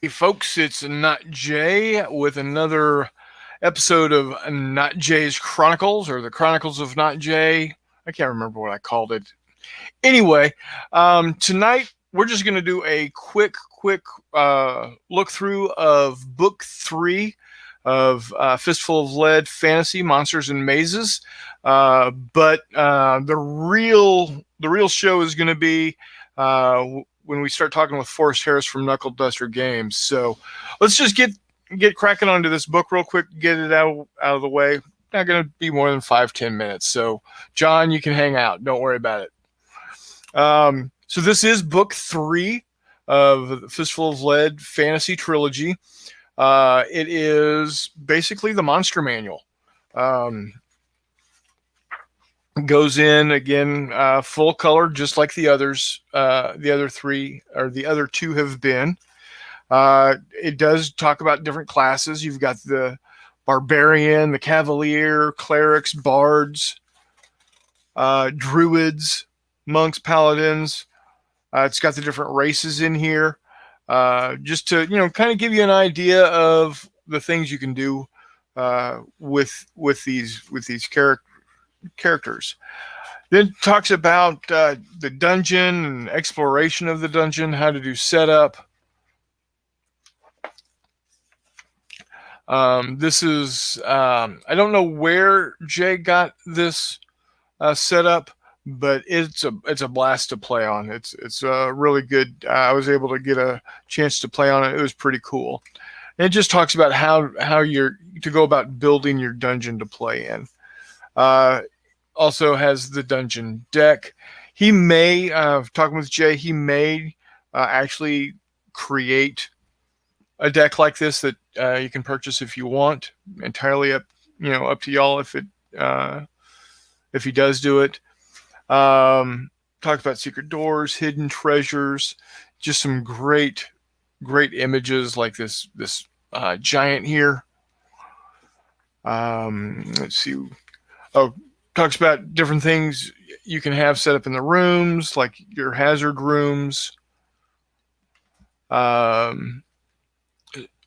Hey folks, it's Not Jay with another episode of Not Jay's Chronicles, or the Chronicles of Not Jay. I can't remember what I called it. Anyway, tonight we're just going to do a quick look through of book 3 of Fistful of Lead Fantasy Monsters and Mazes. But the real show is going to be when we start talking with Forrest Harris from Knuckleduster Games. So let's just get cracking onto this book real quick, get it out of the way. Not going to be more than 5-10 minutes. So John, you can hang out. Don't worry about it. So this is book 3 of the Fistful of Lead Fantasy Trilogy. It is basically the monster manual. Goes in again, full color, just like the others. The other 3 or the other 2 have been. It does talk about different classes. You've got the barbarian, the cavalier, clerics, bards, druids, monks, paladins. It's got the different races in here, just to kind of give you an idea of the things you can do with these characters. Then talks about the dungeon and exploration of the dungeon, how to do setup. This is I don't know where Jay got this setup, but it's a blast to play on. It's really good. I was able to get a chance to play on it. It was pretty cool. And it just talks about how you're to go about building your dungeon to play in. Also has the dungeon deck. He may talking with Jay. He may actually create a deck like this that you can purchase if you want. Entirely up to y'all if he does do it. Talks about secret doors, hidden treasures, just some great images like this giant here. Let's see. Oh, talks about different things you can have set up in the rooms, like your hazard rooms. And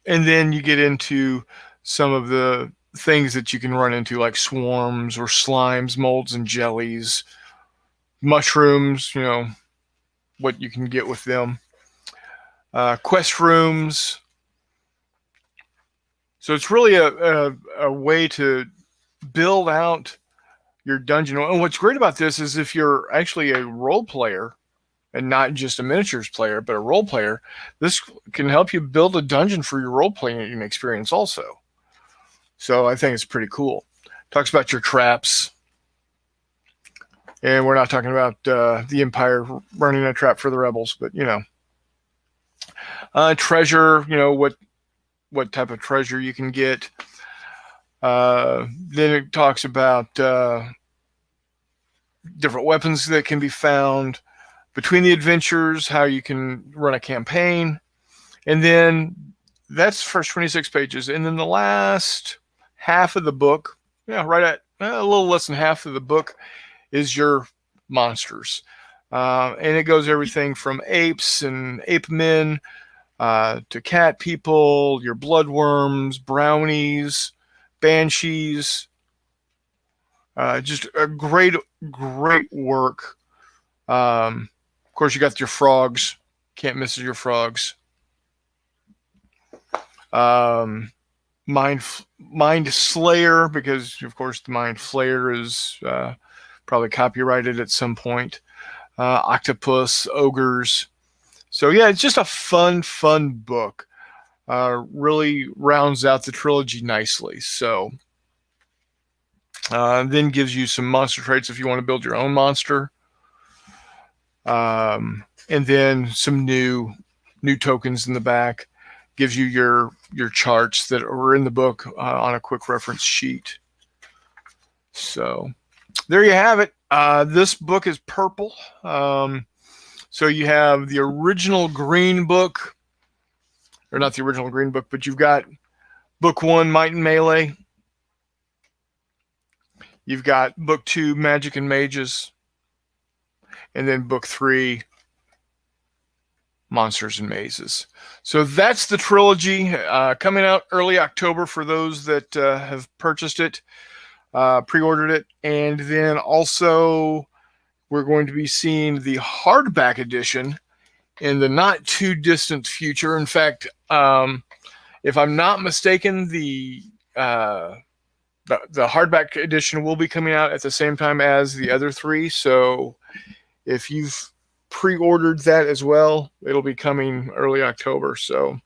then you get into some of the things that you can run into, like swarms or slimes, molds, and jellies, mushrooms, what you can get with them. Quest rooms. So it's really a way to build out your dungeon. And what's great about this is if you're actually a role player and not just a miniatures player, but a role player, this can help you build a dungeon for your role playing experience also. So I think it's pretty cool. Talks about your traps. And we're not talking about the Empire running a trap for the rebels, but treasure. What type of treasure you can get. Then it talks about different weapons that can be found between the adventures, how you can run a campaign, and then that's the first 26 pages. And then the last half of the book, right at a little less than half of the book, is your monsters. And it goes everything from apes and ape men to cat people, your bloodworms, brownies, banshees. Just a great work. Of course, you got your frogs. Can't miss your frogs. Mind Slayer, because of course the Mind Flayer is probably copyrighted at some point. Octopus, ogres. So yeah, it's just a fun book. Really rounds out the trilogy nicely. So then gives you some monster traits if you want to build your own monster. And then some new tokens in the back. Gives you your charts that are in the book on a quick reference sheet. So there you have it. This book is purple. So you have the original green book, or not the original green book, but you've got book 1, Might and Melee. You've got book 2, Magic and Mages. And then book 3, Monsters and Mazes. So that's the trilogy coming out early October for those that have purchased it, pre-ordered it. And then also we're going to be seeing the hardback edition in the not too distant future. In fact, if I'm not mistaken, the hardback edition will be coming out at the same time as the other three. So if you've pre-ordered that as well, it'll be coming early October. So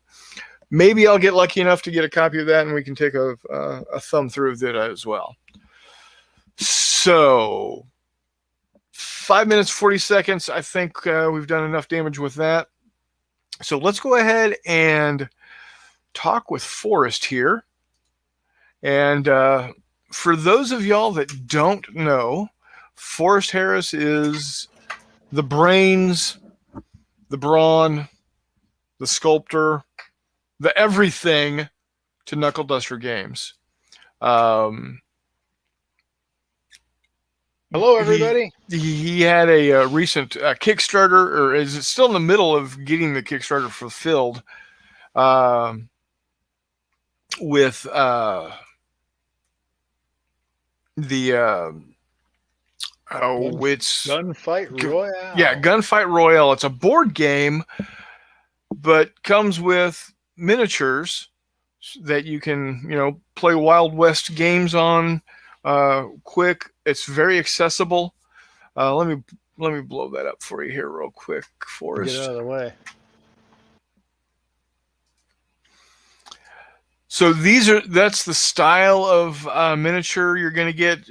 maybe I'll get lucky enough to get a copy of that, and we can take a thumb through of that as well. So 5 minutes, 40 seconds. I think we've done enough damage with that. So let's go ahead and talk with Forrest here. And for those of y'all that don't know, Forrest Harris is the brains, the brawn, the sculptor, the everything to Knuckleduster Games. Hello, everybody. He had a recent Kickstarter, or is it still in the middle of getting the Kickstarter fulfilled, with it's Gunfight Royale. Yeah, Gunfight Royale. It's a board game, but comes with miniatures that you can, play Wild West games on quick. It's very accessible. Let me blow that up for you here real quick, Forrest. Get out of the way. So that's the style of miniature you're going to get.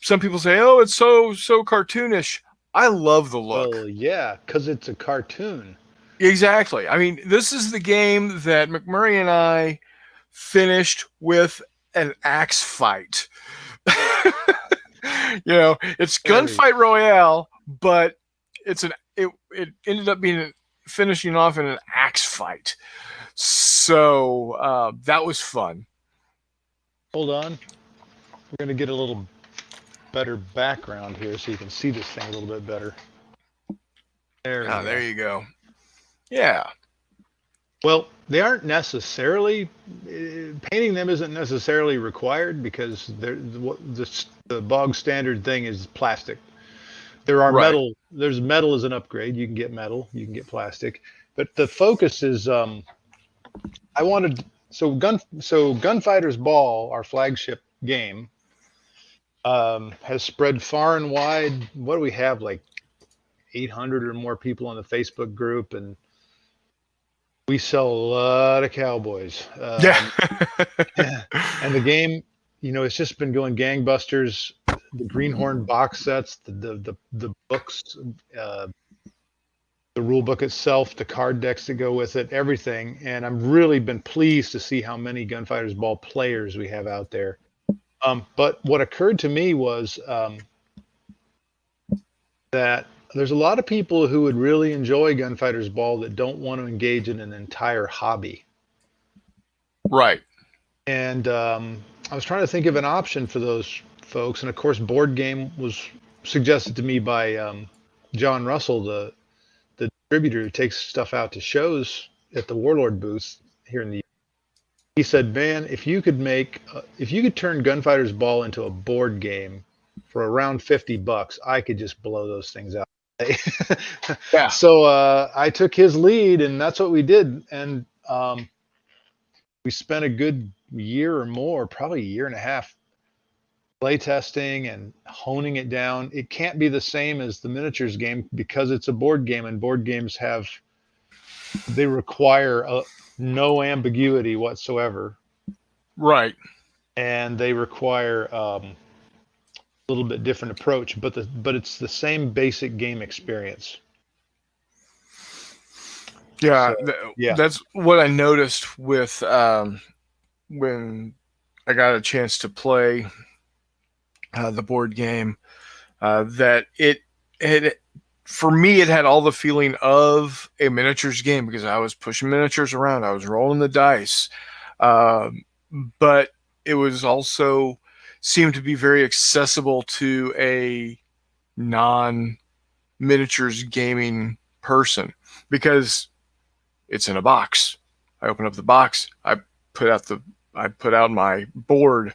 Some people say, "Oh, it's so cartoonish." I love the look. Well, yeah, because it's a cartoon. Exactly. I mean, this is the game that McMurray and I finished with an axe fight. It's Gunfight Royale, but it ended up being finishing off in an axe fight. So that was fun. Hold on. We're going to get a little better background here so you can see this thing a little bit better. There you go. Yeah. Well, they aren't necessarily, painting them isn't necessarily required because the bog standard thing is plastic. There are metal. There's metal as an upgrade. You can get metal. You can get plastic. But the focus is, Gunfighter's Ball, our flagship game, has spread far and wide. What do we have, like 800 or more people on the Facebook group, and we sell a lot of cowboys. Yeah. And the game, it's just been going gangbusters. The Greenhorn box sets, the books, the rule book itself, the card decks that go with it, everything. And I've really been pleased to see how many Gunfighter's Ball players we have out there. But what occurred to me was that there's a lot of people who would really enjoy Gunfighter's Ball that don't want to engage in an entire hobby. Right. And I was trying to think of an option for those folks. And of course, board game was suggested to me by John Russell, the distributor who takes stuff out to shows at the Warlord booth here in the. He said, "Man, if you could turn Gunfighter's Ball into a board game for around $50, I could just blow those things out." Yeah. So I took his lead, and that's what we did. And we spent a good year or more, probably a year and a half, play testing and honing it down. It can't be the same as the miniatures game because it's a board game, and board games they require no ambiguity whatsoever. Right. And they require a little bit different approach, but it's the same basic game experience. Yeah, that's what I noticed with when I got a chance to play the board game. That it for me, it had all the feeling of a miniatures game because I was pushing miniatures around, I was rolling the dice, but it was also seemed to be very accessible to a non-miniatures gaming person. because it's in a box. I open up the box. Put out my board.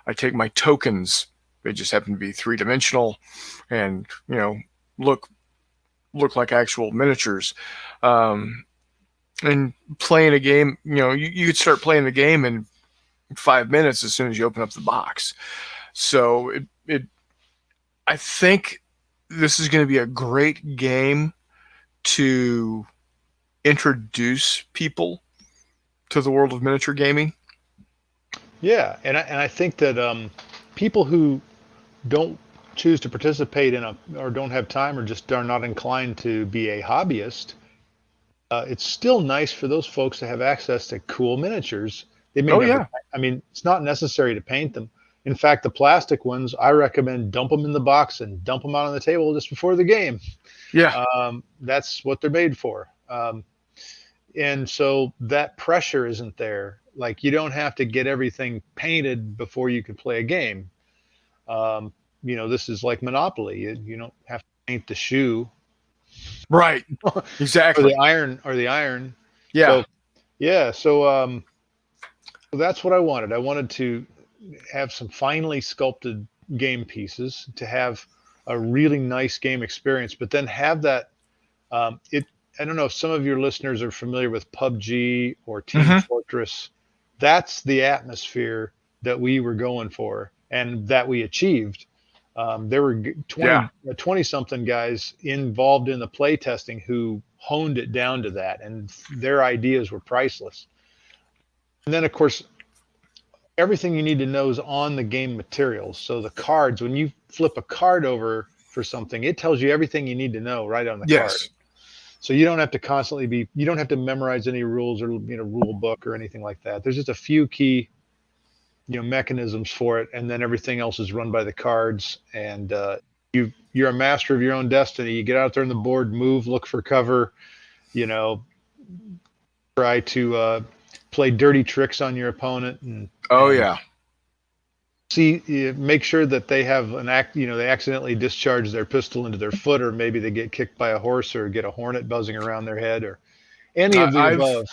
I take my tokens. They just happen to be 3-dimensional, and look like actual miniatures. And playing a game, you could start playing the game in 5 minutes as soon as you open up the box. So I think this is going to be a great game to introduce people to the world of miniature gaming. Yeah, and I think that people who don't choose to participate in or don't have time or just are not inclined to be a hobbyist, it's still nice for those folks to have access to cool miniatures. They may never. I mean, it's not necessary to paint them. In fact, the plastic ones, I recommend dump them in the box and dump them out on the table just before the game. Yeah. That's what they're made for. And so that pressure isn't there. Like, you don't have to get everything painted before you can play a game. This is like Monopoly. You don't have to paint the shoe. Right. Exactly. or the iron. Yeah. So, yeah. So that's what I wanted. I wanted to have some finely sculpted game pieces, to have a really nice game experience, but then have that. I don't know if some of your listeners are familiar with PUBG or Team Fortress. That's the atmosphere that we were going for and that we achieved. There were 20-something guys involved in the play testing who honed it down to that, and their ideas were priceless. And then, of course, everything you need to know is on the game materials. So the cards, when you flip a card over for something, it tells you everything you need to know right on the card. So you don't have to constantly you don't have to memorize any rules or rule book or anything like that. There's just a few key mechanisms for it, and then everything else is run by the cards. And you're a master of your own destiny. You get out there on the board, move, look for cover, try to play dirty tricks on your opponent, and make sure that they have they accidentally discharge their pistol into their foot, or maybe they get kicked by a horse, or get a hornet buzzing around their head, or any of the above.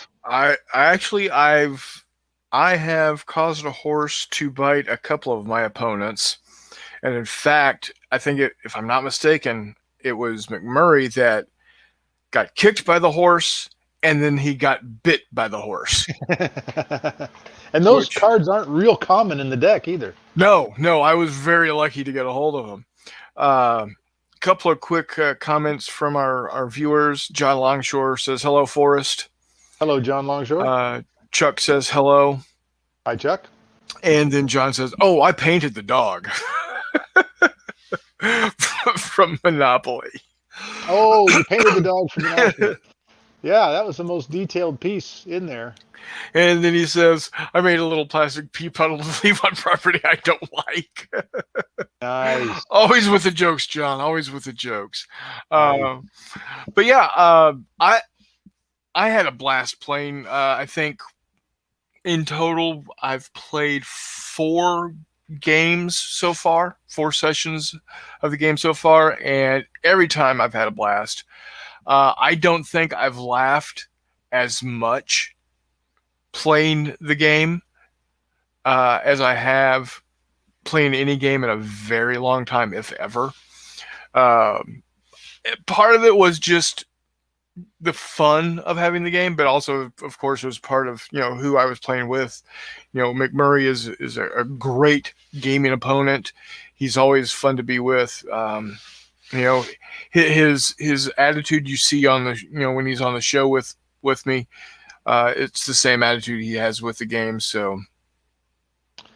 I have caused a horse to bite a couple of my opponents, and in fact, I think if I'm not mistaken, it was McMurray that got kicked by the horse, and then he got bit by the horse. And those cards aren't real common in the deck either. No, I was very lucky to get a hold of them. Couple of quick comments from our viewers. John Longshore says, hello, Forrest. Hello, John Longshore. Chuck says hello. Hi, Chuck. And then John says, oh, I painted the dog. From Monopoly. Oh, you painted the dog from Monopoly. Yeah, that was the most detailed piece in there. And then he says, I made a little plastic pea puddle to leave on property I don't like. Nice. Always with the jokes, John. Always with the jokes. Nice. But yeah, I had a blast playing. I think in total, I've played 4 games so far, 4 sessions of the game so far, and every time I've had a blast. I don't think I've laughed as much playing the game as I have playing any game in a very long time, if ever. Part of it was just the fun of having the game, but also, of course, it was part of who I was playing with. McMurray is a great gaming opponent. He's always fun to be with. His attitude you see on the when he's on the show with me, it's the same attitude he has with the game. So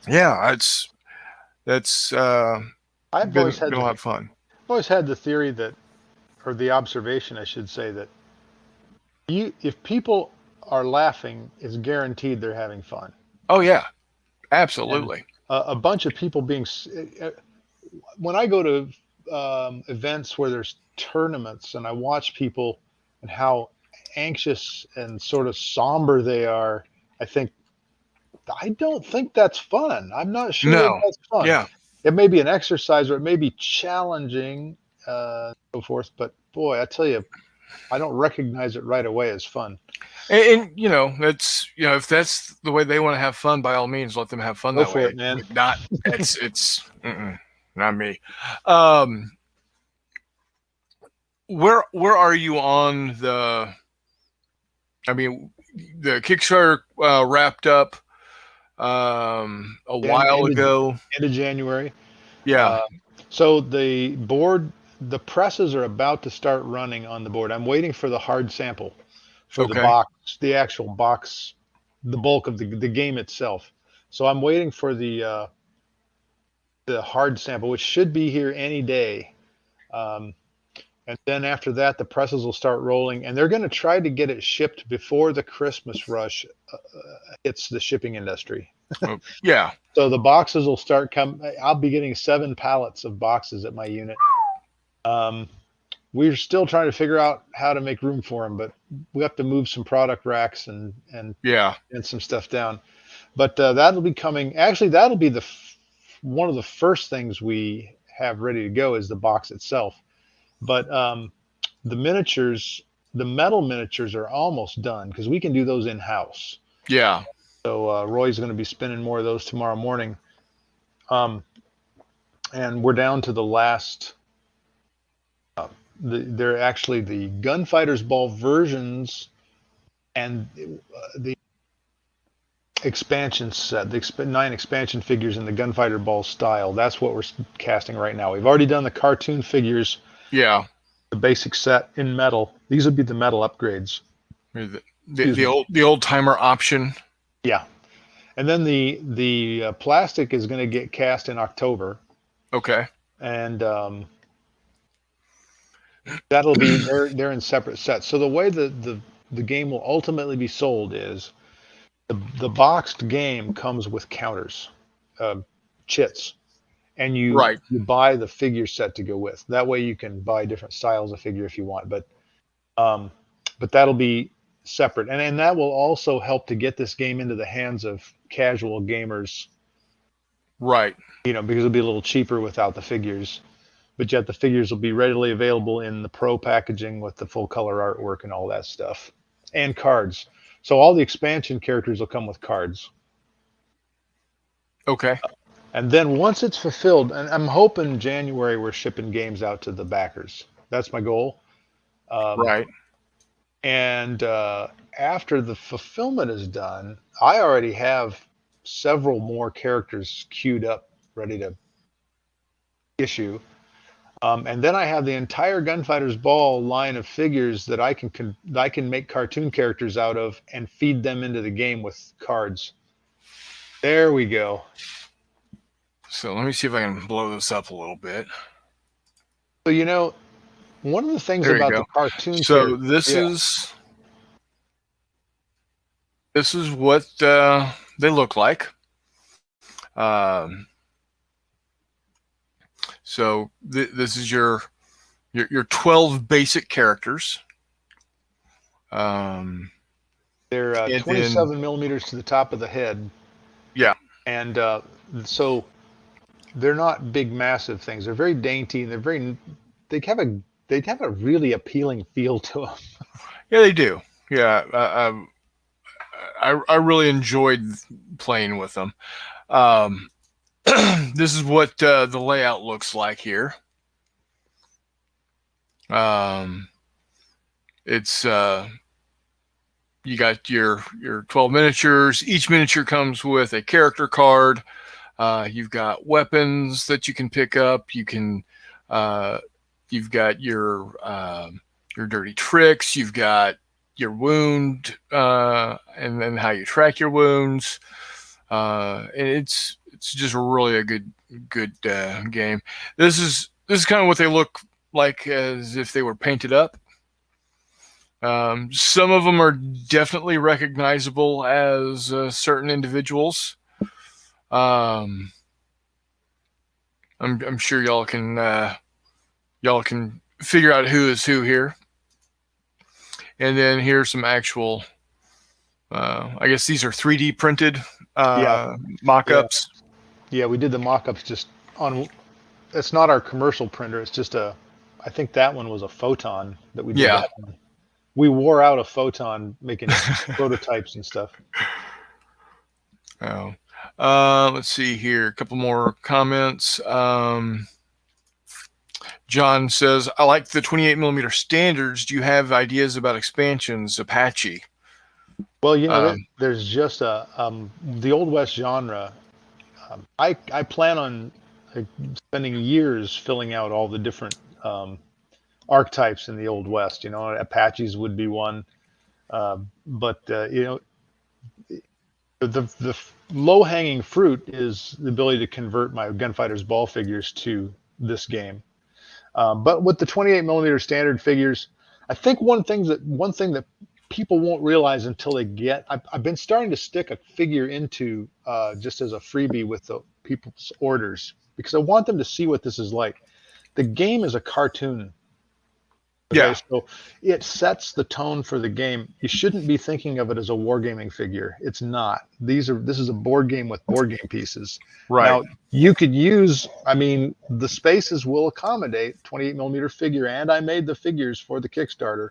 yeah, that's I've been always had a lot of fun. I've always had the theory that, or the observation, I should say, that if people are laughing, it's guaranteed they're having fun. Oh yeah, absolutely. And a bunch of people when I go to events where there's tournaments and I watch people and how anxious and sort of somber they are, I don't think that's fun. I'm not sure that's fun. Yeah. It may be an exercise, or it may be challenging, so forth. But boy, I tell you, I don't recognize it right away as fun. And that's if that's the way they want to have fun, by all means, let them have fun Go that for way. it, man. But not it's not me. Um, where are you on the? I mean, the Kickstarter wrapped up a while ago. End of January. Yeah. So the presses are about to start running on the board. I'm waiting for the hard sample for the Okay. box, the actual box, the bulk of the game itself. So I'm waiting for the hard sample, which should be here any day. And then after that, the presses will start rolling, and they're going to try to get it shipped before the Christmas rush hits the shipping industry. Yeah. So the boxes will start coming. I'll be getting 7 pallets of boxes at my unit. We're still trying to figure out how to make room for them, but we have to move some product racks and Yeah. some stuff down. But that'll be coming. Actually, that'll be one of the first things we have ready to go is the box itself. But the miniatures, the metal miniatures are almost done because we can do those in house. Yeah. So Roy's going to be spinning more of those tomorrow morning. And we're down to the last. They're actually the Gunfighter's Ball versions and the expansion set, the 9 expansion figures in the Gunfighter Ball style. That's what we're casting right now. We've already done the cartoon figures. Yeah. The basic set in metal. These would be the metal upgrades. The old timer option. Yeah. And then the plastic is going to get cast in October. Okay. And that'll be they're in separate sets. So the way the game will ultimately be sold is the boxed game comes with counters, chits, and you buy the figure set to go with. That way you can buy different styles of figure if you want, but that'll be separate, and that will also help to get this game into the hands of casual gamers. Right. Because it'll be a little cheaper without the figures, but yet the figures will be readily available in the pro packaging with the full color artwork and all that stuff, and cards. So all the expansion characters will come with cards. Okay. And then once it's fulfilled, and I'm hoping January we're shipping games out to the backers. That's my goal. Right. And after the fulfillment is done, I already have several more characters queued up, ready to issue. And then I have the entire Gunfighter's Ball line of figures that I can make cartoon characters out of and feed them into the game with cards. There we go. So let me see if I can blow this up a little bit. So one of the things about the cartoon. So this is what they look like. So this is your 12 basic characters. They're 27 millimeters to the top of the head. Yeah. And so they're not big, massive things. They're very dainty. And they have a really appealing feel to them. Yeah, they do. Yeah, I really enjoyed playing with them. This is what the layout looks like here. It's you got your 12 miniatures. Each miniature comes with a character card. You've got weapons that you can pick up. You've got your dirty tricks. You've got your wound, and then how you track your wounds. And it's just really a good game. This is kind of what they look like as if they were painted up. Some of them are definitely recognizable as certain individuals. I'm sure y'all can figure out who is who here. And then here's some actual. I guess these are 3D printed mock-ups. Yeah, we did the mock-ups just on. It's not our commercial printer. It's just I think that one was a Photon that we did. Yeah. That one. we wore out a photon making prototypes and stuff. Oh, let's see here. A couple more comments. John says, I like the 28mm standards. Do you have ideas about expansions, Apache? Well, there's just the Old West genre. I plan on spending years filling out all the different archetypes in the Old West. Apaches would be one, but the low hanging fruit is the ability to convert my Gunfighter's Ball figures to this game. But with the 28mm standard figures, I think one thing that people won't realize until they get, I've been starting to stick a figure into just as a freebie with the people's orders, because I want them to see what this is like. The game is a cartoon. Okay? Yeah. So it sets the tone for the game. You shouldn't be thinking of it as a wargaming figure. It's not. This is a board game with board game pieces. Right. Now, you could use, the spaces will accommodate 28mm figure, and I made the figures for the Kickstarter.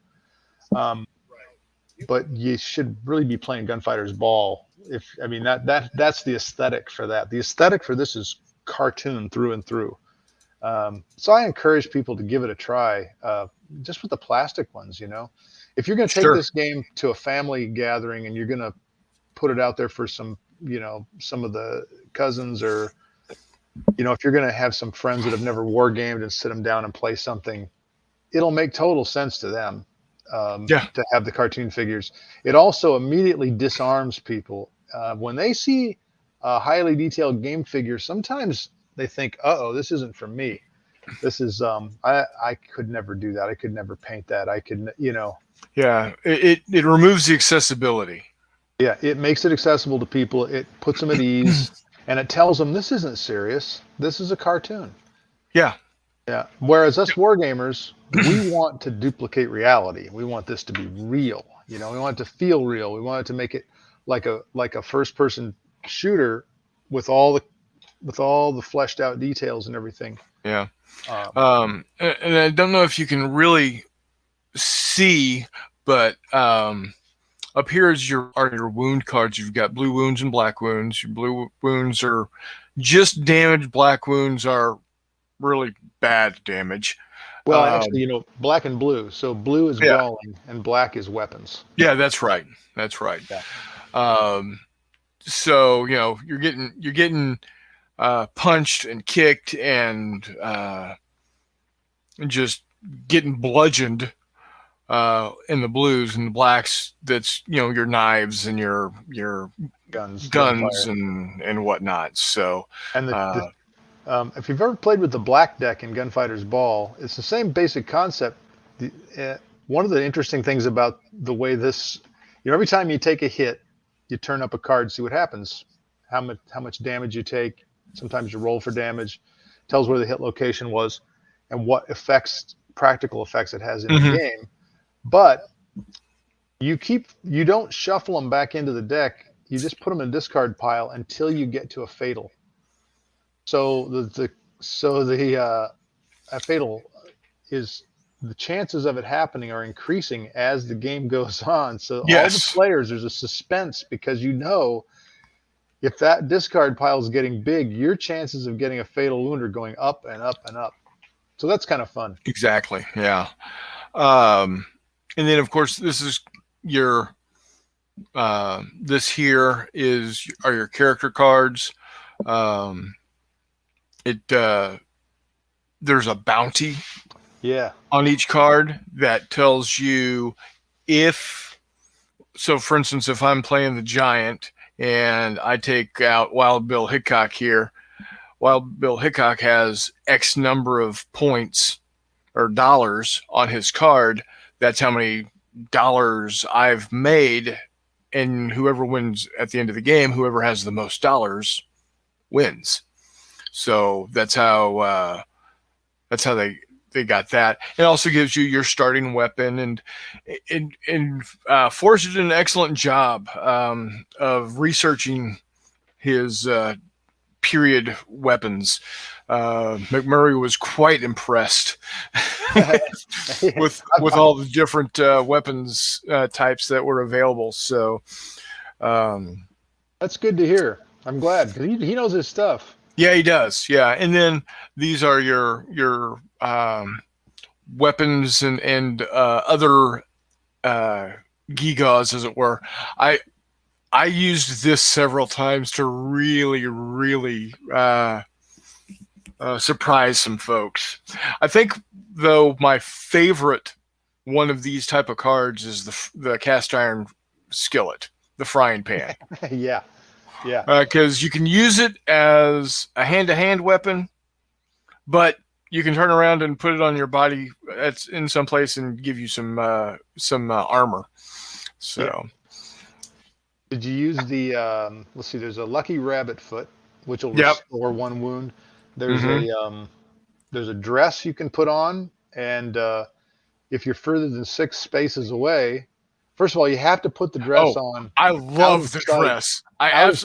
But you should really be playing Gunfighter's Ball. That's the aesthetic for that. The aesthetic for this is cartoon through and through. So I encourage people to give it a try, just with the plastic ones. If you're going to take Sure. this game to a family gathering and you're going to put it out there for some of the cousins, or if you're going to have some friends that have never war gamed and sit them down and play something, it'll make total sense to them. To have the cartoon figures. It also immediately disarms people. When they see a highly detailed game figure, sometimes they think, uh-oh, this isn't for me. This is, I could never do that. I could never paint that. I could, Yeah, it removes the accessibility. Yeah, it makes it accessible to people. It puts them at ease, and it tells them this isn't serious. This is a cartoon. Yeah. Yeah. Whereas us wargamers, we want to duplicate reality. We want this to be real. We want it to feel real. We want it to make it like a first-person shooter with all the fleshed out details and everything. Yeah. And I don't know if you can really see, but up here are your wound cards. You've got blue wounds and black wounds. Your blue wounds are just damage. Black wounds are really bad damage. Well, actually, black and blue. So blue is brawling and black is weapons. Yeah, that's right. That's right. Yeah. So you're getting punched and kicked and just getting bludgeoned in the blues, and the blacks, that's your knives and your guns and whatnot. So and if you've ever played with the black deck in Gunfighter's Ball, it's the same basic concept. One of the interesting things about the way this, every time you take a hit, you turn up a card, see what happens, how much damage you take. Sometimes you roll for damage, tells where the hit location was, and what practical effects it has in the game. But you don't shuffle them back into the deck. You just put them in a discard pile until you get to a fatal. So a fatal is, the chances of it happening are increasing as the game goes on. So all the players, there's a suspense, because if that discard pile is getting big, your chances of getting a fatal wound are going up and up and up. So that's kind of fun. Exactly. Yeah. And then of course this is your this here are your character cards. There's a bounty on each card that tells you for instance, if I'm playing the giant and I take out Wild Bill Hickok here, Wild Bill Hickok has X number of points or dollars on his card. That's how many dollars I've made, and whoever wins at the end of the game, whoever has the most dollars wins. So that's how they got that. It also gives you your starting weapon, and Forrest did an excellent job of researching his period weapons. McMurray was quite impressed with all the different weapons types that were available. So that's good to hear. I'm glad, because he knows his stuff. yeah, he does. Yeah, and then these are your weapons and other gigas, as it were. I used this several times to really surprise some folks. I think, though, my favorite one of these type of cards is the cast iron skillet, the frying pan. Yeah, yeah. Because you can use it as a hand-to-hand weapon, but you can turn around and put it on your body in some place and give you some armor. So. Yeah. Did you use the, let's see, there's a lucky rabbit foot, which will restore 1 wound. There's there's a dress you can put on, and if you're further than 6 spaces away, first of all, you have to put the dress on. I love the dress. I've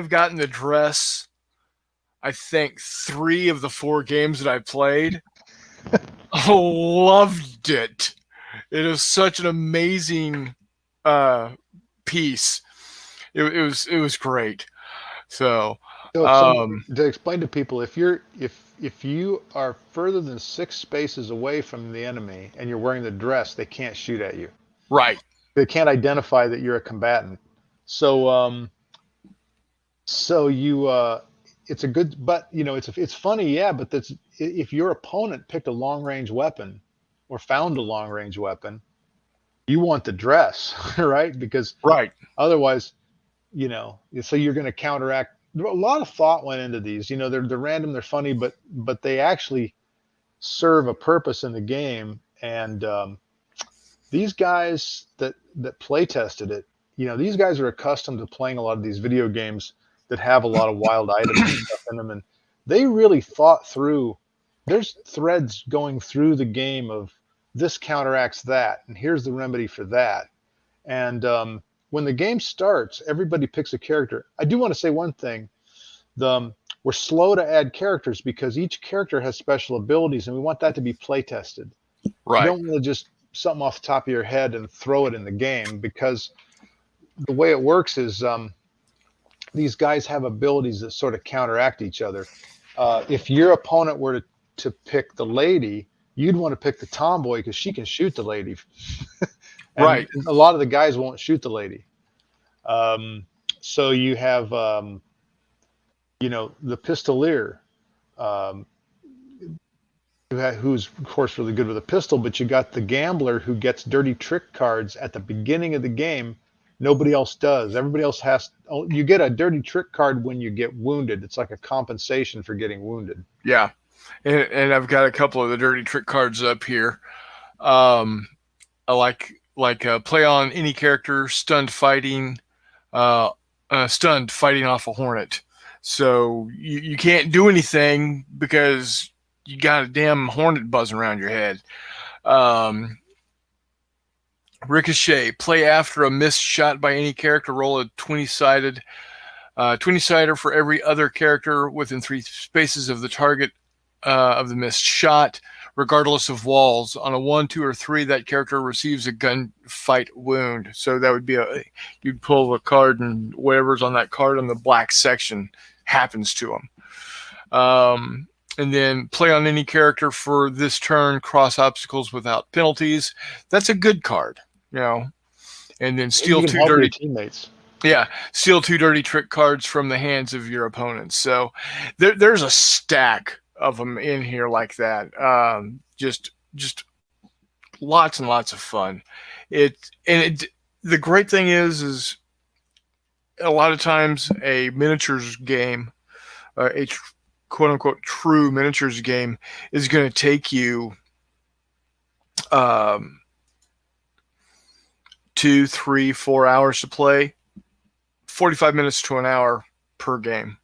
gotten the dress, I think 3 of the 4 games that I played. Loved it. It is such an amazing piece. It was great. So to explain to people, if you are further than 6 spaces away from the enemy and you're wearing the dress, they can't shoot at you. Right. They can't identify that you're a combatant. So it's a good, but it's funny, yeah. But if your opponent picked a long range weapon or found a long range weapon, you want the dress, right? Because otherwise, so you're going to counteract. A lot of thought went into these. They're random, they're funny, but they actually serve a purpose in the game. And these guys that play tested it, these guys are accustomed to playing a lot of these video games that have a lot of wild items and stuff in them, and they really thought through. There's threads going through the game of this counteracts that, and here's the remedy for that. And when the game starts, everybody picks a character. I do want to say one thing. We're slow to add characters because each character has special abilities, and we want that to be play tested. Right. You don't want to just something off the top of your head and throw it in the game, because the way it works is these guys have abilities that sort of counteract each other. If your opponent were to pick the lady, you'd want to pick the tomboy because she can shoot the lady. Right. A lot of the guys won't shoot the lady. So you have, the pistolier, who's of course really good with a pistol, but you got the gambler who gets dirty trick cards at the beginning of the game. Nobody else does. Everybody else you get a dirty trick card when you get wounded. It's like a compensation for getting wounded. Yeah. And I've got a couple of the dirty trick cards up here. I like play on any character, stunned fighting off a hornet. So you can't do anything because you got a damn hornet buzzing around your head. Ricochet, play after a missed shot by any character, roll a 20-sider for every other character within 3 spaces of the target of the missed shot, regardless of walls. On a 1, 2, or 3, that character receives a gunfight wound. So that would be you'd pull a card, and whatever's on that card on the black section happens to them. And then play on any character for this turn, cross obstacles without penalties. That's a good card, And then steal 2 dirty teammates. Yeah, steal 2 dirty trick cards from the hands of your opponents. So there's a stack of them in here like that. Just lots and lots of fun. The great thing is a lot of times a miniatures game, a quote unquote true miniatures game, is going to take you 2, 3, 4 hours to play. 45 minutes to an hour per game.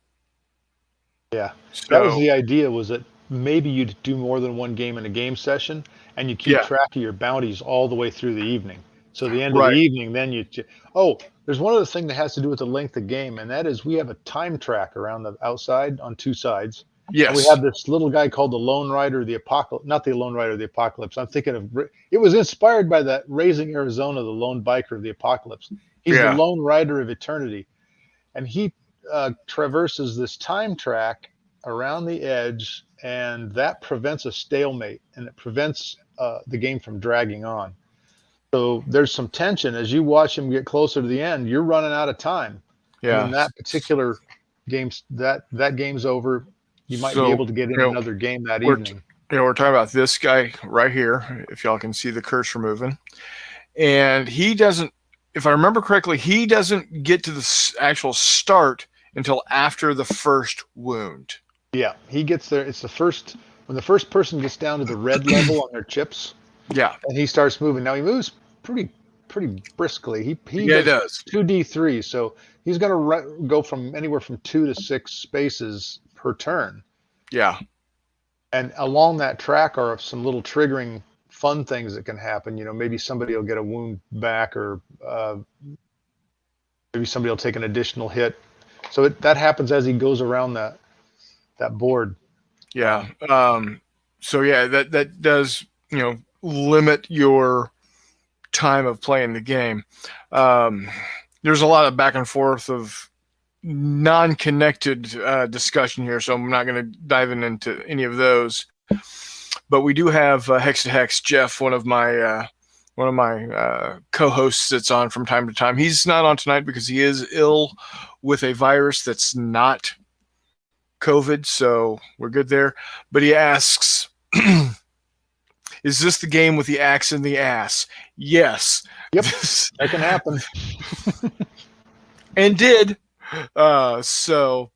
Yeah, that was the idea, was that maybe you'd do more than one game in a game session, and you keep track of your bounties all the way through the evening. So the end of the Right. evening, then there's one other thing that has to do with the length of game, and that is we have a time track around the outside on two sides. And we Yes. have this little guy called the Lone Rider of the Apocalypse, not the Lone Rider of the Apocalypse. I'm thinking of it was inspired by that Raising Arizona, the Lone Biker of the Apocalypse. He's the Yeah. Lone Rider of Eternity, and he traverses this time track around the edge, and that prevents a stalemate, and it prevents the game from dragging on. So there's some tension as you watch him get closer to the end. You're running out of time. And Yeah. when that particular game's game's over, you might be So, able to get in another game that evening. We're talking about this guy right here, if y'all can see the cursor moving. And he doesn't, if I remember correctly, he doesn't get to the actual start until after the first wound. Yeah, he gets there. It's when the first person gets down to the red level on their chips, Yeah. and he starts moving. Now he moves pretty briskly. He does. 2d3, so he's going to go from anywhere from 2 to 6 spaces per turn. Yeah. And along that track are some little triggering fun things that can happen. Maybe somebody will get a wound back, or maybe somebody will take an additional hit. So that happens as he goes around that board. Yeah. So yeah, that does, limit your time of playing the game. There's a lot of back and forth of non-connected discussion here, so I'm not going to dive into any of those. But we do have Hex to Hex Jeff, one of my co-hosts that's on from time to time. He's not on tonight because he is ill with a virus that's not COVID, so we're good there. But he asks, is this the game with the axe in the ass? Yes. Yep, that can happen. And did. So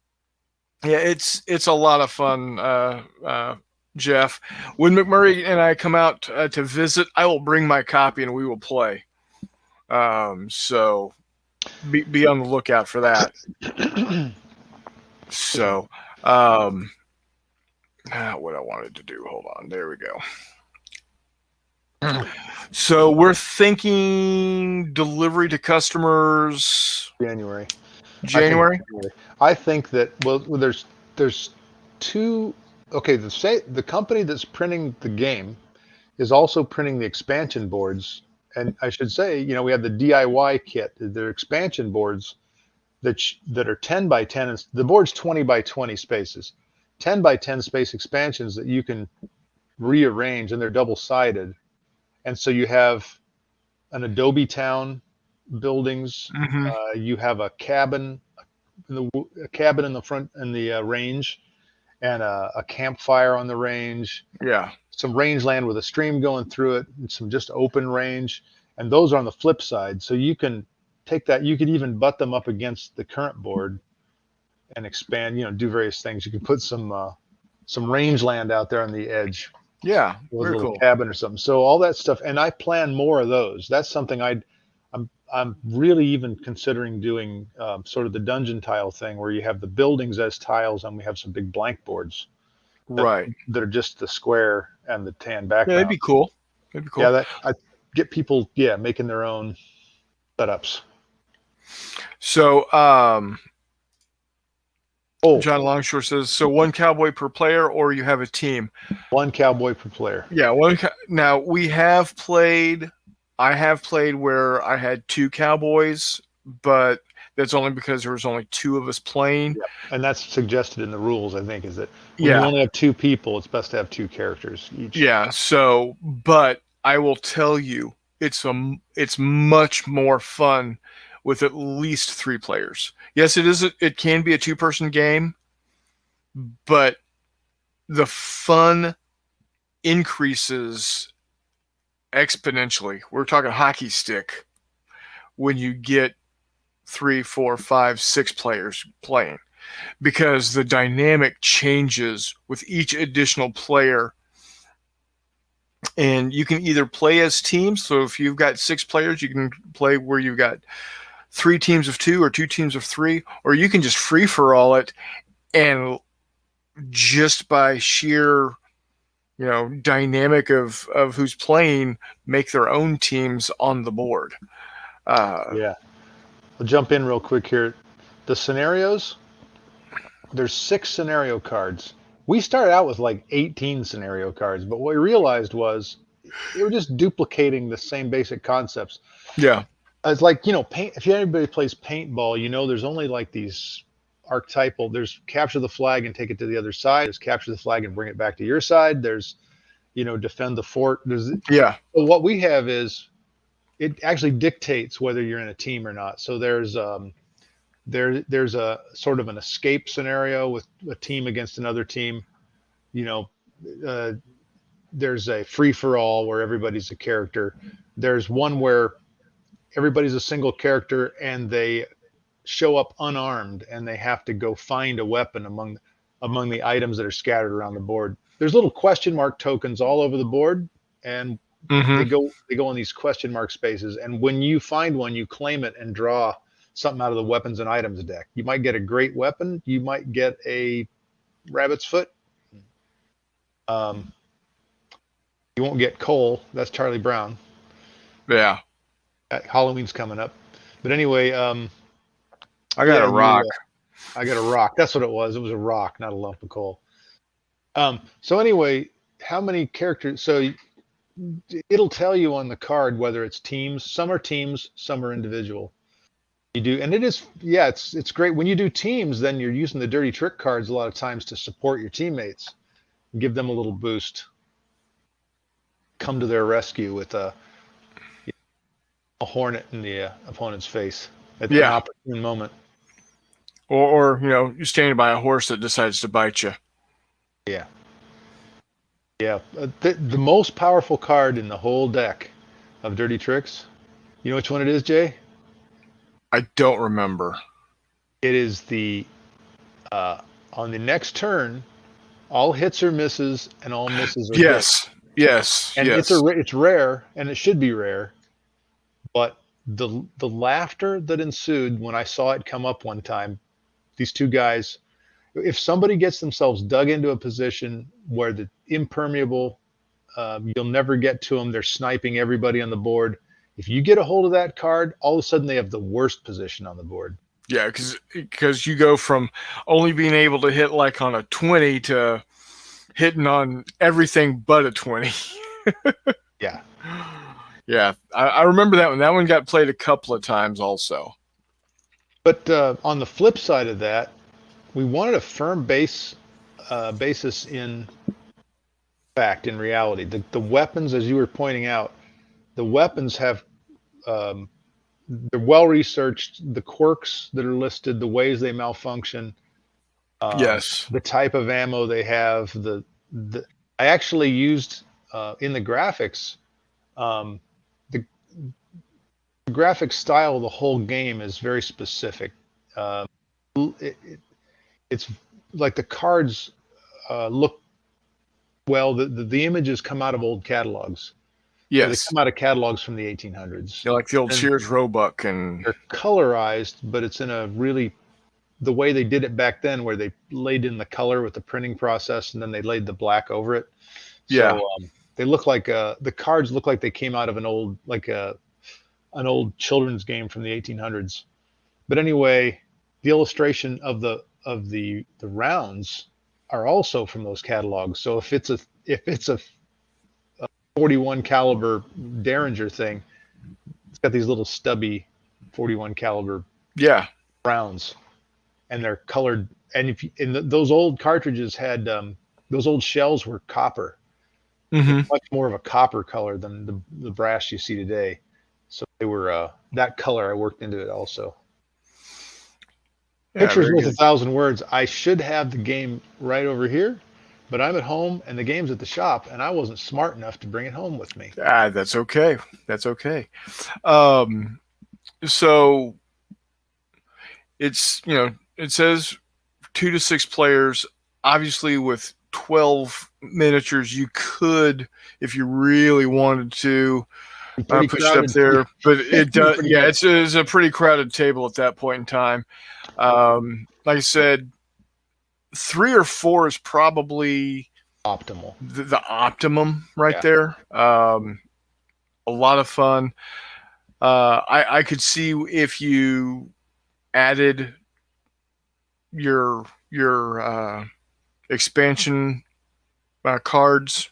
yeah, it's a lot of fun, Jeff. When McMurray and I come out to visit, I will bring my copy and we will play. So be on the lookout for that. So what I wanted to do, hold on, there we go. So we're thinking delivery to customers January. I think that there's two. Okay, the company that's printing the game is also printing the expansion boards, and I should say, we have the DIY kit. They're expansion boards that are 10 by 10, and the board's 20 by 20 spaces, 10 by 10 space expansions that you can rearrange, and they're double-sided. And so you have an Adobe Town buildings. Mm-hmm. You have a cabin in the front in the range, and a campfire on the range. Yeah. Some rangeland with a stream going through it, and some just open range. And those are on the flip side. So you can take that. You could even butt them up against the current board and expand. Do various things. You can put some rangeland out there on the edge. Yeah, With very a little cool. cabin or something. So all that stuff, and I plan more of those. That's something I'm really even considering doing, sort of the dungeon tile thing, where you have the buildings as tiles, and we have some big blank boards, that are just the square and the tan background. Yeah, that'd be cool. Yeah, I get people making their own setups. So John Longshore says, so one cowboy per player, or you have a team? One cowboy per player. Yeah, now I have played where I had 2 cowboys, but that's only because there was only 2 of us playing. Yep. And that's suggested in the rules, I think, is that when you only have 2 people, it's best to have 2 characters each. Yeah, so, but I will tell you, it's much more fun with at least 3 players. Yes, it can be a 2-person game, but the fun increases exponentially. We're talking hockey stick when you get 3, 4, 5, 6 players playing, because the dynamic changes with each additional player. And you can either play as teams. So if you've got 6 players, you can play where you've got 3 teams of 2 or 2 teams of 3, or you can just free for all it, and just by sheer dynamic of who's playing make their own teams on the board. Yeah. I'll jump in real quick here. The scenarios, there's 6 scenario cards. We started out with like 18 scenario cards, but what we realized was they were just duplicating the same basic concepts. Yeah. It's like, paint. If anybody plays paintball, there's only like these archetypal. There's capture the flag and take it to the other side. There's capture the flag and bring it back to your side. There's, defend the fort. Yeah. So what we have is it actually dictates whether you're in a team or not. So there's a sort of an escape scenario with a team against another team. There's a free for all where everybody's a character. There's one where everybody's a single character and they show up unarmed and they have to go find a weapon among the items that are scattered around the board. There's little question mark tokens all over the board, and they go in these question mark spaces. And when you find one, you claim it and draw something out of the weapons and items deck. You might get a great weapon. You might get a rabbit's foot. You won't get coal. That's Charlie Brown. Yeah. Halloween's coming up. But anyway, I got a rock. I got a rock. That's what it was. It was a rock, not a lump of coal. So anyway, how many characters? So it'll tell you on the card whether it's teams. Some are teams, some are individual. You do, and it is, yeah, it's great. When you do teams, then you're using the dirty trick cards a lot of times to support your teammates, give them a little boost, come to their rescue with a hornet in the opponent's face at an opportune moment. Or you're standing by a horse that decides to bite you. Yeah. Yeah. The most powerful card in the whole deck of Dirty Tricks, you know which one it is, Jay? I don't remember. It is the on the next turn, all hits are misses and all misses are hits. Yes. And it's rare, and it should be rare. But the laughter that ensued when I saw it come up one time, these two guys, if somebody gets themselves dug into a position where the impermeable, you'll never get to them, they're sniping everybody on the board. If you get a hold of that card, all of a sudden they have the worst position on the board. Yeah, because you go from only being able to hit like on a 20 to hitting on everything but a 20. Yeah. Yeah, I remember that one. That one got played a couple of times also. But on the flip side of that, we wanted a firm basis in fact, in reality. The weapons, as you were pointing out, the weapons have they're well researched. The quirks that are listed, the ways they malfunction, yes, the type of ammo they have. I actually used in the graphics. The graphic style of the whole game is very specific. It's like the cards look well. The images come out of old catalogs. Yes, so they come out of catalogs from the 1800s. Yeah, like the old Sears Roebuck, and they're colorized, but it's in a really the way they did it back then, where they laid in the color with the printing process, and then they laid the black over it. Yeah. So, they look like the cards look like they came out of an old children's game from the 1800s. But anyway, the illustration of the rounds are also from those catalogs. So if it's a 41 caliber Derringer thing, it's got these little stubby 41 caliber rounds, and they're colored. And those old cartridges had those old shells were copper. Much more of a copper color than the brass you see today. So they were that color. I worked into it also. Pictures worth 1,000 words. I should have the game right over here, but I'm at home and the game's at the shop, and I wasn't smart enough to bring it home with me. That's okay. That's okay. So it's it says 2 to 6 players. Obviously, with 12 miniatures, you could, if you really wanted to, push it up there. But it does, it's a pretty crowded table at that point in time. Like I said, 3 or 4 is probably optimal. the optimum right Yeah. there. A lot of fun. I could see if you added your expansion cards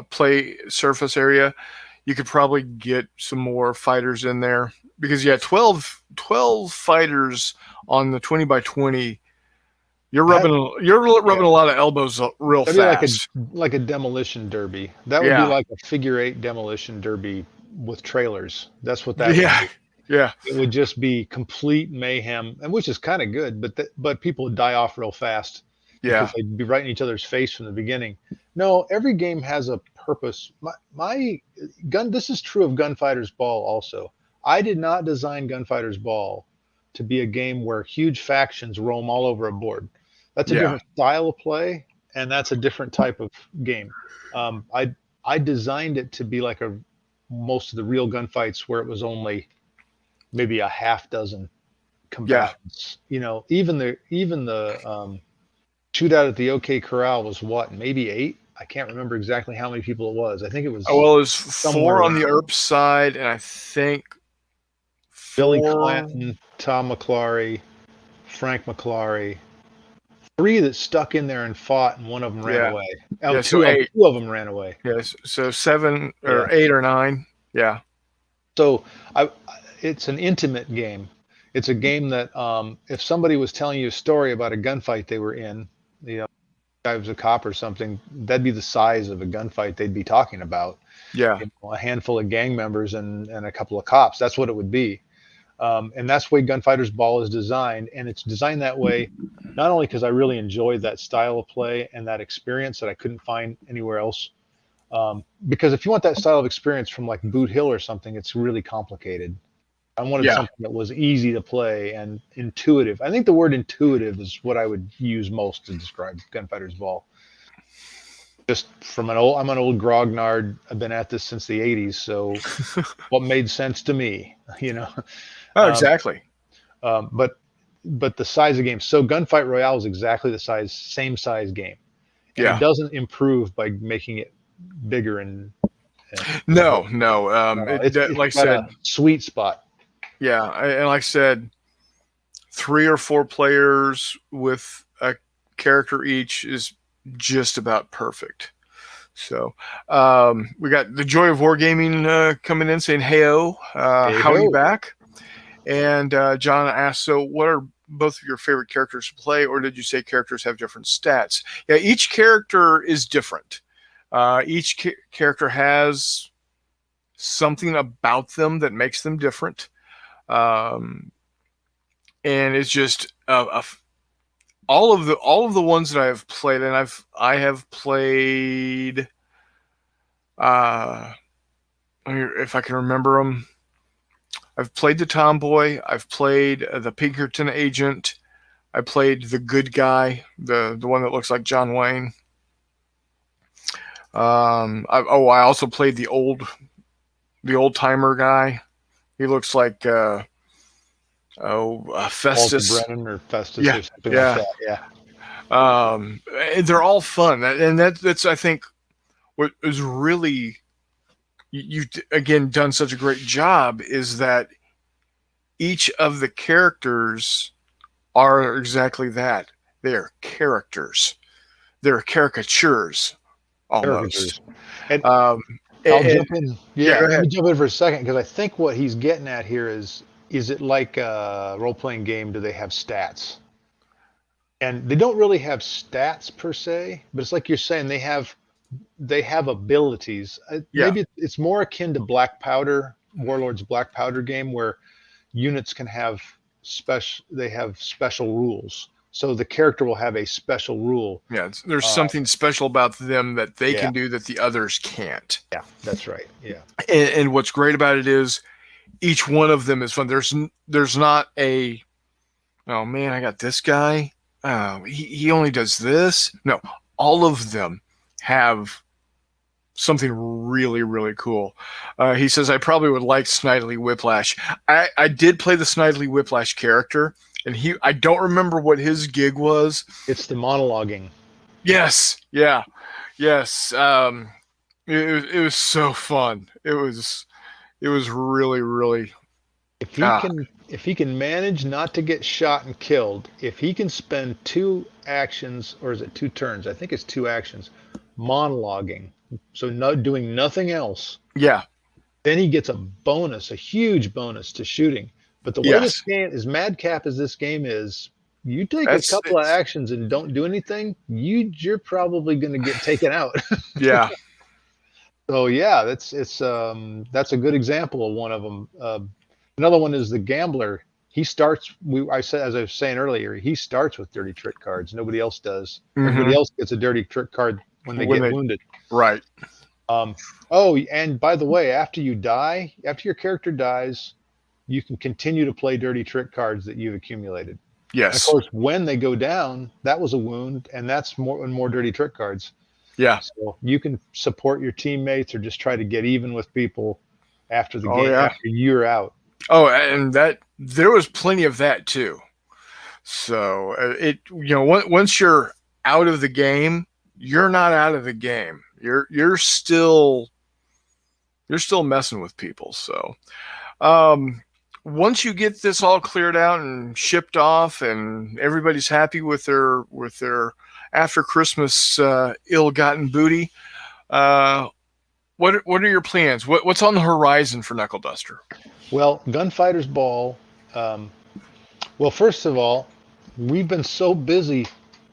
play surface area, you could probably get some more fighters in there because 12 fighters on the 20 by 20. You're rubbing a lot of elbows real That'd be fast. like a demolition derby. That would be Yeah, like a figure eight demolition derby with trailers. That's what that would yeah, be. yeah, It would just be complete mayhem, and which is kind of good, but people would die off real fast because yeah, they'd be right in each other's face from the beginning. No, every game has a purpose. My gun. This is true of Gunfighter's Ball also. I did not design Gunfighter's Ball to be a game where huge factions roam all over a board. That's a yeah, different style of play, and that's a different type of game. Um, I I designed it to be like a most of the real gunfights where it was only maybe a half dozen yeah. combatants. You know, even the shootout at the OK Corral was what, maybe eight? I can't remember exactly how many people it was. I think it was Well, it was somewhere four on around the ERP side, and I think Billy four. Clanton, Tom McClary, Frank McClary, three that stuck in there and fought, and one of them ran Yeah, away. Oh, yeah. So eight. two of them ran away. Yes. So seven Yeah. or eight or nine. Yeah. So I, it's an intimate game. It's a game that if somebody was telling you a story about a gunfight they were in, you know, guy was a cop or something, that'd be the size of a gunfight they'd be talking about. Yeah. You know, a handful of gang members and a couple of cops. That's what it would be. And that's the way Gunfighter's Ball is designed. And it's designed that way, not only because I really enjoyed that style of play and that experience that I couldn't find anywhere else. Because if you want that style of experience from like Boot Hill or something, it's really complicated. I wanted Yeah. something that was easy to play and intuitive. I think the word intuitive is what I would use most to describe Gunfighter's Ball. Just from I'm an old grognard. I've been at this since the '80s, so what made sense to me, you know. Oh, Um, exactly. but the size of game. So Gunfight Royale is exactly the same size game, and it Yeah. doesn't improve by making it bigger and No, no. it's Like I got a said, sweet spot. yeah, and like I said, 3 or 4 players with a character each is just about perfect. So we got the Joy of Wargaming coming in saying, "Heyo, Hey howdy ho! back." And John asked, "So, what are both of your favorite characters to play, or did you say characters have different stats?" Yeah, each character is different. Each character has something about them that makes them different, um, and it's just all of the ones that I have played, and I have played. Uh, if I can remember them, I've played the Tomboy. I've played the Pinkerton Agent. I played the good guy, the one that looks like John Wayne. I also played the old timer guy. He looks like Walter Festus. Brennan or Festus Yeah, or something like yeah. that. Yeah, They're all fun, and that's I think what is really you've again done such a great job is that each of the characters are exactly that. They are characters. They're caricatures almost. caricatures. And Um, I'll and, jump in. yeah, Yeah, go let me ahead. jump in for a second because I think what he's getting at here is it like a role playing game? Do they have stats? And they don't really have stats per se, but it's like you're saying they have abilities. Yeah, Maybe it's more akin to Black Powder, Warlord's Black Powder game, where units can have special rules. So the character will have a special rule. yeah. There's Uh, something special about them that they yeah, can do that the others can't. yeah, that's right. Yeah, And what's great about it is each one of them is fun. There's not a oh man, I got this guy. Oh, he only does this. No, all of them have something really, really cool. He says, I probably would like Snidely Whiplash. I did play the Snidely Whiplash character, and I don't remember what his gig was. it's the monologuing. Yes, yeah. Yes. It was so fun. It was really, really. Ah, If he can manage not to get shot and killed, if he can spend 2 actions, or is it 2 turns? I think it's 2 actions, monologuing, so no doing nothing else, yeah. then he gets a bonus, a huge bonus to shooting. But the way this Yes. game, as madcap as this game is, you take a That's couple of actions and don't do anything, you're probably going to get taken out. yeah. So yeah, that's a good example of one of them. Another one is the gambler. He starts. I said, as I was saying earlier, he starts with dirty trick cards. Nobody else does. Everybody Hmm. else gets a dirty trick card when they When get they wounded. right. Oh, and by the way, after you die, after your character dies, you can continue to play dirty trick cards that you've accumulated. And of Yes. course, when they go down, that was a wound, and that's more and more dirty trick cards. Yeah. So you can support your teammates or just try to get even with people after the Oh game, yeah. after you're out. Oh, and that there was plenty of that too. So once you're out of the game, you're not out of the game. You're still messing with people. So um, once you get this all cleared out and shipped off, and everybody's happy with their after Christmas ill-gotten booty, what are your plans? What's on the horizon for Knuckleduster? Well, Gunfighter's Ball. Um, well, first of all, we've been so busy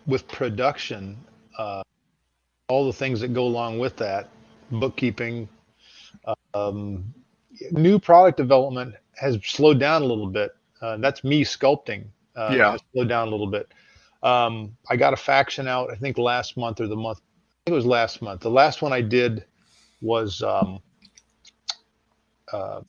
with production, uh, all the things that go along with that, bookkeeping, um, new product development has slowed down a little bit. That's me sculpting Yeah. has slowed down a little bit. I got a faction out, I think last month or the month. I think it was last month. The last one I did was uh, uh,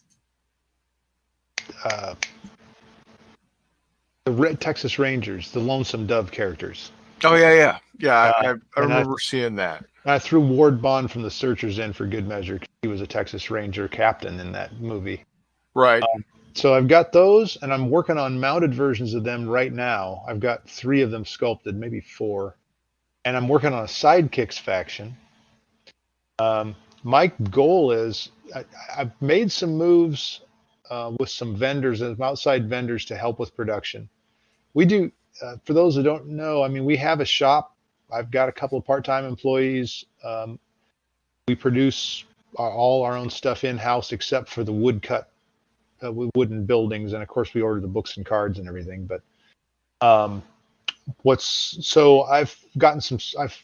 the Red Texas Rangers, the Lonesome Dove characters. Oh yeah, yeah, yeah. I, Uh, I, I and remember seeing that. I threw Ward Bond from the Searchers in for good measure. He was a Texas Ranger captain in that movie. Right. So I've got those, and I'm working on mounted versions of them right now. I've got 3 of them sculpted, maybe 4, and I'm working on a Sidekicks faction. My goal is I've made some moves with some vendors and outside vendors to help with production. We do, for those who don't know, I mean, we have a shop. I've got a couple of part-time employees. We produce all our own stuff in-house except for the woodcut, wooden buildings, and of course we order the books and cards and everything. But um, I've gotten I've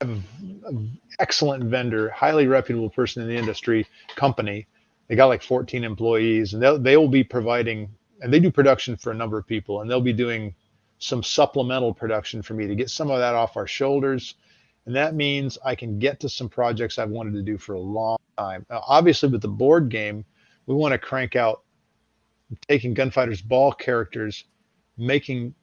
an excellent vendor, highly reputable person in the industry, company. They got like 14 employees, and they will be providing, and they do production for a number of people, and they'll be doing some supplemental production for me to get some of that off our shoulders. And that means I can get to some projects I've wanted to do for a long time. Now, obviously, with the board game, we want to crank out taking Gunfighter's Ball characters, making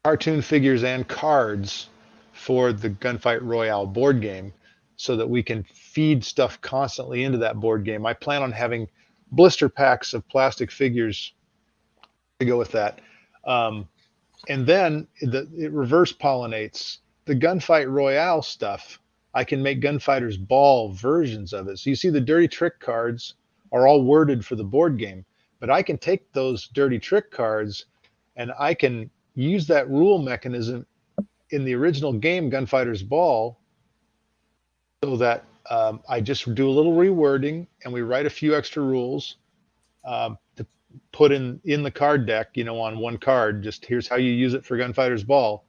cartoon figures and cards for the Gunfight Royale board game so that we can feed stuff constantly into that board game. I plan on having blister packs of plastic figures to go with that. And then it reverse pollinates the Gunfight Royale stuff. I can make Gunfighter's Ball versions of it. So you see the dirty trick cards are all worded for the board game, but I can take those dirty trick cards and I can use that rule mechanism in the original game, Gunfighter's Ball, so that I just do a little rewording and we write a few extra rules to put in the card deck, on one card. Just here's how you use it for Gunfighter's Ball,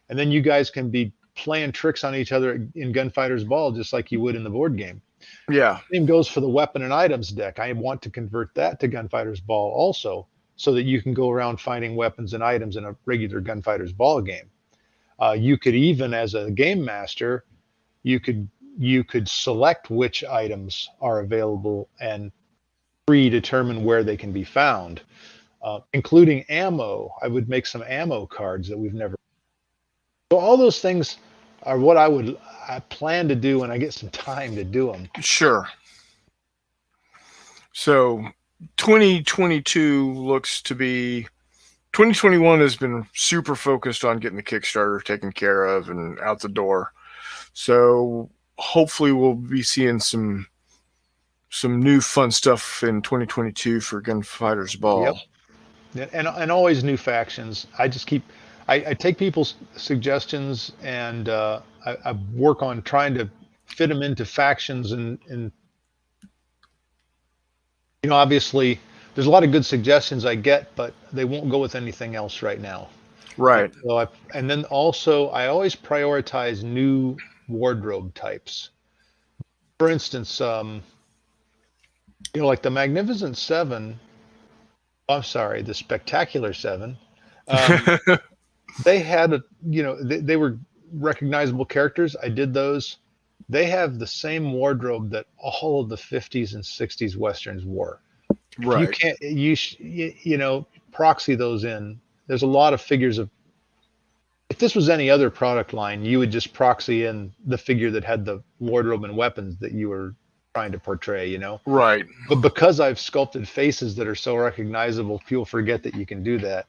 and then you guys can be playing tricks on each other in Gunfighter's Ball just like you would in the board game. Yeah. Same goes for the weapon and items deck. I want to convert that to Gunfighter's Ball also, so that you can go around finding weapons and items in a regular Gunfighter's Ball game. You could even, as a game master, you could select which items are available and predetermine where they can be found, including ammo. I would make some ammo cards that we've never. So all those things are what I plan to do when I get some time to do them. Sure. So 2022 looks to be 2021 has been super focused on getting the Kickstarter taken care of and out the door. So hopefully we'll be seeing some new fun stuff in 2022 for Gunfighters Yep. Ball. And always new factions. I take people's suggestions and I work on trying to fit them into factions and obviously there's a lot of good suggestions I get, but they won't go with anything else right now. And Right. so and then also I always prioritize new wardrobe types. For instance, like the Magnificent Seven. I'm sorry, the Spectacular Seven. Um, they had they were recognizable characters. I did those. They have the same wardrobe that all of the 50s and 60s westerns wore. If you Right. can't, proxy those in. There's a lot of figures of. If this was any other product line, you would just proxy in the figure that had the wardrobe and weapons that you were trying to portray. Right. But because I've sculpted faces that are so recognizable, people forget that you can do that.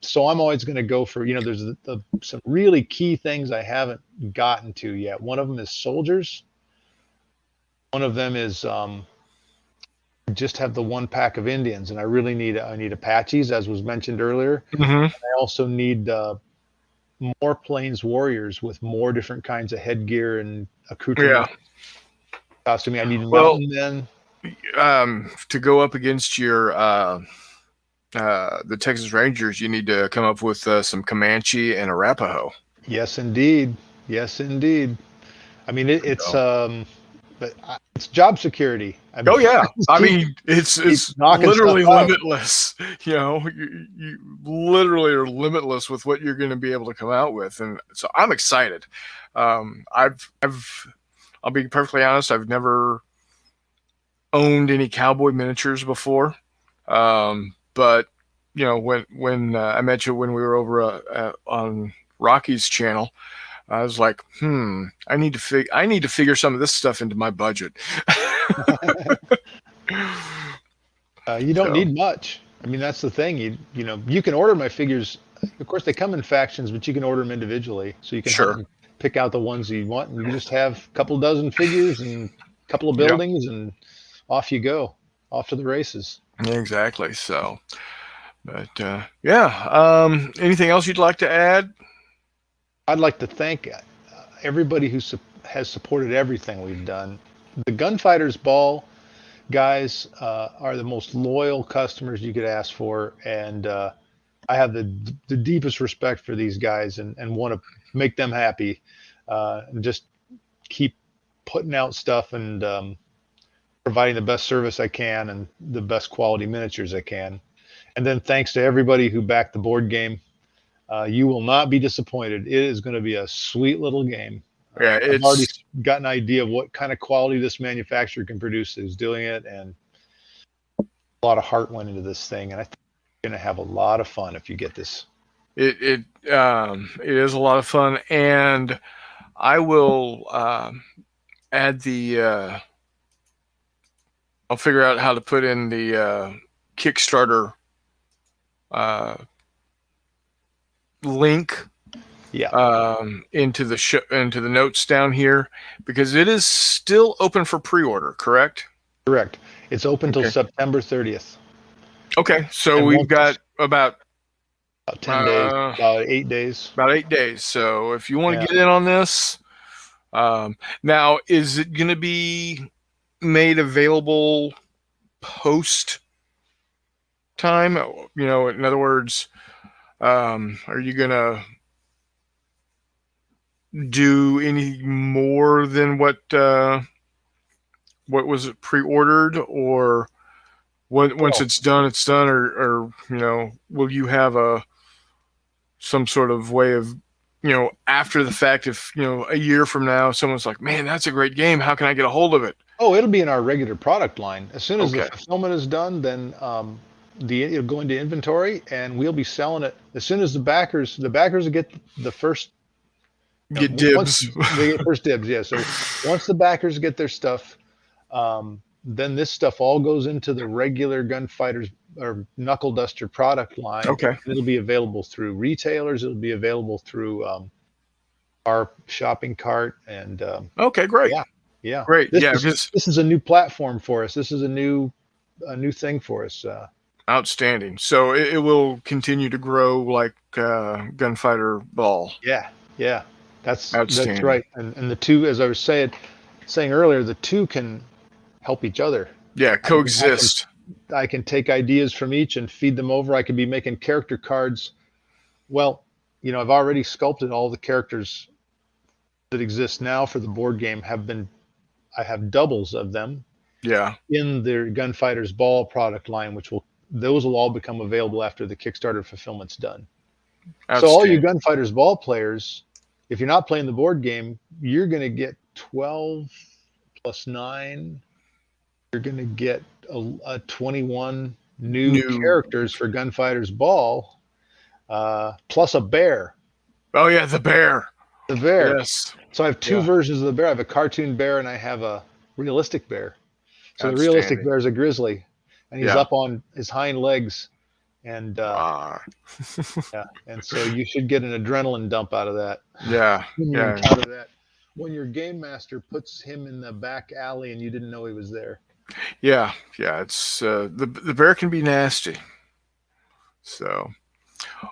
So I'm always going to go for, there's some really key things I haven't gotten to yet. One of them is soldiers. One of them is just have the one pack of Indians, and I need Apaches, as was mentioned earlier. Hmm. I also need more Plains warriors with more different kinds of headgear and Yeah. accoutrements. Costuming. I need Well, mountain men. to go up against your the Texas Rangers, you need to come up with some Comanche and Arapaho. Yes, indeed. Yes, indeed. I mean, So. but it's job security. I mean, Oh yeah, I keep mean keep it's knocking stuff literally out. limitless. You literally are limitless with what you're going to be able to come out with, and so I'm excited. I'll be perfectly honest. I've never owned any cowboy miniatures before, but when I met you when we were over on Rocky's channel, I was like, I need to figure some of this stuff into my budget. You don't So need much. I mean, that's the thing. You can order my figures. Of course, they come in factions, but you can order them individually, so you can hunt sure, and pick out the ones you want, and you just have a couple dozen figures and a couple of yeah, buildings, and off you go, off to the races. exactly. So, but yeah, anything else you'd like to add? I'd like to thank everybody who has supported everything we've done. The Gunfighters Ball guys are the most loyal customers you could ask for, and I have the deepest respect for these guys and want to make them happy and just keep putting out stuff and providing the best service I can and the best quality miniatures I can. And then thanks to everybody who backed the board game. You will not be disappointed. It is going to be a sweet little game. Yeah, I've already it's got an idea of what kind of quality this manufacturer can produce who's doing it, and a lot of heart went into this thing. And I think you're going to have a lot of fun if you get this. it is a lot of fun, and I will add the. I'll figure out how to put in the Kickstarter uh, link Yeah, into the notes down here because it is still open for pre-order. Correct? correct. It's open till Okay. September 30th. Okay. So And we've once got about about 10 days, uh, about 8 days. about 8 days. So if you want Yeah. to get in on this, now is it going to be made available post time? In other words, are you going to do any more than what was it pre-ordered, or once Well, it's done, or will you have some sort of way of after the fact, if a year from now someone's like, man, that's a great game, how can I get a hold of it? it'll be in our regular product line. As soon as the Okay. fulfillment is done, then it'll go into inventory, and we'll be selling it as soon as the backers will get the first. Get Once dibs. they get first dibs, yeah. So once the backers get their stuff, then this stuff all goes into the regular Gunfighters or Knuckleduster product line. Okay. And it'll be available through retailers. It'll be available through our shopping cart, and Okay, great. yeah. Great. This Yeah, is because this is a new platform for us. This is a new thing for us. outstanding. So it will continue to grow like Gunfighter Ball. Yeah, yeah. That's Outstanding. right. And the two, as I was saying earlier, the two can help each other. Yeah, I mean, coexist. I can take ideas from each and feed them over. I could be making character cards. Well, I've already sculpted all the characters that exist now for the board game. I have doubles of them Yeah, in the Gunfighters Ball product line, those will all become available after the Kickstarter fulfillment's done. So all you outstanding. Gunfighters Ball players, if you're not playing the board game, you're going to get 12 plus 9. You're going to get a 21 new New. characters for Gunfighters Ball, plus a bear. Oh yeah, the bear. The bear. Yes. So I have two Yeah. versions of the bear. I have a cartoon bear and I have a realistic bear. So the realistic Outstanding. bear is a grizzly, and he's Yeah. up on his hind legs, and Ah. yeah, and so you should get an adrenaline dump out of that Yeah. when you Yeah. encounter that. When your game master puts him in the back alley and you didn't know he was there. Yeah. Yeah. It's the bear can be nasty. So,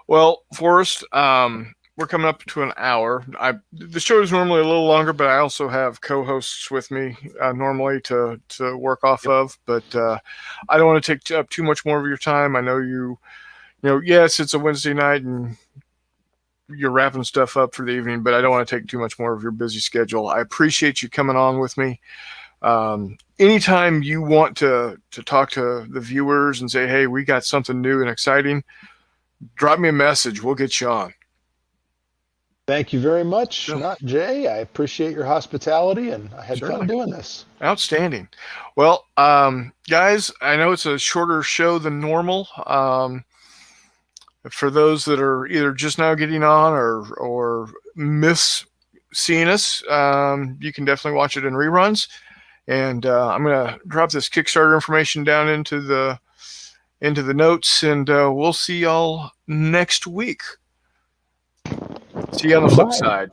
well, Forrest, we're coming up to an hour. The show is normally a little longer, but I also have co-hosts with me normally to work off of. But I don't want to take up too much more of your time. I know yes, it's a Wednesday night and you're wrapping stuff up for the evening, but I don't want to take too much more of your busy schedule. I appreciate you coming on with me. Anytime you want to talk to the viewers and say, hey, we got something new and exciting, drop me a message. We'll get you on. Thank you very much, Yeah. Not Jay. I appreciate your hospitality, and I had Certainly. fun doing this. Outstanding. Well, guys, I know it's a shorter show than normal. For those that are either just now getting on or miss seeing us, you can definitely watch it in reruns. And I'm going to drop this Kickstarter information down into the notes, and we'll see y'all next week. See you on the flip side.